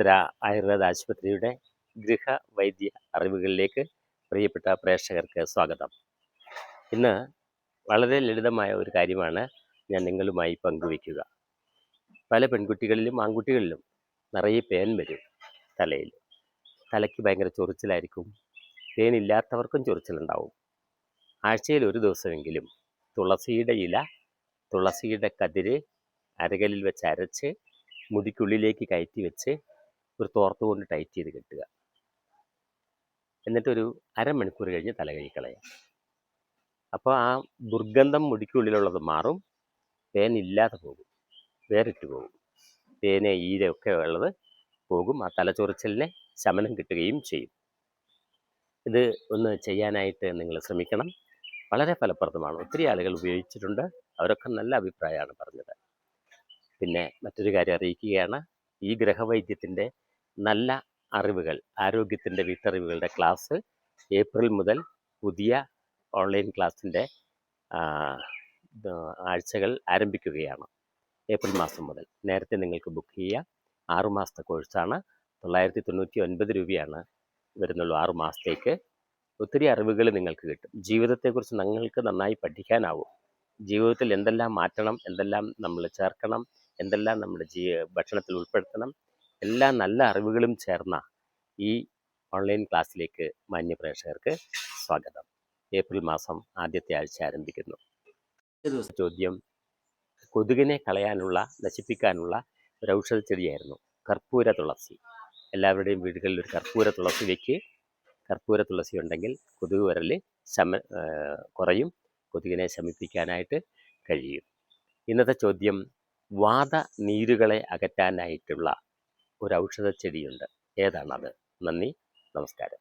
ഉത്തര ആയുർവേദ ആശുപത്രിയുടെ ഗൃഹവൈദ്യ അറിവുകളിലേക്ക് പ്രിയപ്പെട്ട പ്രേക്ഷകർക്ക് സ്വാഗതം. ഇന്ന് വളരെ ലളിതമായ ഒരു കാര്യമാണ് ഞാൻ നിങ്ങളുമായി പങ്കുവയ്ക്കുക. പല പെൺകുട്ടികളിലും ആൺകുട്ടികളിലും നിറയെ പേൻ വരും തലയിൽ. തലയ്ക്ക് ഭയങ്കര ചൊറിച്ചിലായിരിക്കും. പേനില്ലാത്തവർക്കും ചൊറിച്ചിലുണ്ടാവും. ആഴ്ചയിൽ ഒരു ദിവസമെങ്കിലും തുളസിയുടെ ഇല, തുളസിയുടെ കതിര് അരകലിൽ വെച്ച് അരച്ച് മുടിക്കുള്ളിലേക്ക് കയറ്റി വെച്ച് ഒരു തോർത്ത് കൊണ്ട് ടൈറ്റ് ചെയ്ത് കെട്ടുക. എന്നിട്ടൊരു അരമണിക്കൂർ കഴിഞ്ഞ് തല കഴുകിക്കളയാം. അപ്പോൾ ആ ദുർഗന്ധം മുടിക്കുള്ളിലുള്ളത് മാറും, പേനില്ലാതെ പോകും, വേറിട്ട് പോകും. പേന് ഈരയൊക്കെ ഉള്ളത് പോകും. ആ തലച്ചൊറിച്ചലിന് ശമനം കിട്ടുകയും ചെയ്യും. ഇത് ഒന്ന് ചെയ്യാനായിട്ട് നിങ്ങൾ ശ്രമിക്കണം. വളരെ ഫലപ്രദമാണ്. ഒത്തിരി ആളുകൾ ഉപയോഗിച്ചിട്ടുണ്ട്. അവരൊക്കെ നല്ല അഭിപ്രായമാണ് പറഞ്ഞത്. പിന്നെ മറ്റൊരു കാര്യം അറിയിക്കുകയാണ്, ഈ ഗൃഹവൈദ്യത്തിൻ്റെ നല്ല അറിവുകൾ, ആരോഗ്യത്തിൻ്റെ വീട്ടറിവുകളുടെ ക്ലാസ് ഏപ്രിൽ മുതൽ പുതിയ ഓൺലൈൻ ക്ലാസ്സിൻ്റെ ആഴ്ചകൾ ആരംഭിക്കുകയാണ്. ഏപ്രിൽ മാസം മുതൽ നേരത്തെ നിങ്ങൾക്ക് ബുക്ക് ചെയ്യാം. 6 മാസത്തെ കോഴ്സാണ്. 999 രൂപയാണ് വരുന്നുള്ളൂ 6 മാസത്തേക്ക്. ഒത്തിരി അറിവുകൾ നിങ്ങൾക്ക് കിട്ടും. ജീവിതത്തെക്കുറിച്ച് നിങ്ങൾക്ക് നന്നായി പഠിക്കാനാവും. ജീവിതത്തിൽ എന്തെല്ലാം മാറ്റണം, എന്തെല്ലാം നമ്മൾ ചേർക്കണം, എന്തെല്ലാം നമ്മുടെ ഭക്ഷണത്തിൽ ഉൾപ്പെടുത്തണം, എല്ലാ നല്ല അറിവുകളും ചേർന്ന ഈ ഓൺലൈൻ ക്ലാസ്സിലേക്ക് മാന്യ പ്രേക്ഷകർക്ക് സ്വാഗതം. ഏപ്രിൽ മാസം ആദ്യത്തെ ആഴ്ച ആരംഭിക്കുന്നു. ചോദ്യം, കൊതുകിനെ കളയാനുള്ള, നശിപ്പിക്കാനുള്ള ഒരു ഔഷധ ചെടിയായിരുന്നു കർപ്പൂര തുളസി. എല്ലാവരുടെയും വീടുകളിൽ ഒരു കർപ്പൂര തുളസി വയ്ക്ക്. കർപ്പൂര തുളസി ഉണ്ടെങ്കിൽ കൊതുക് വരൽ കുറയും, കൊതുകിനെ ശമിപ്പിക്കാനായിട്ട് കഴിയും. ഇന്നത്തെ ചോദ്യം, വാതനീരുകളെ അകറ്റാനായിട്ടുള്ള ഒരു ഔഷധ ചെടിയുണ്ട്. ഏതാണത്? നന്ദി, നമസ്കാരം.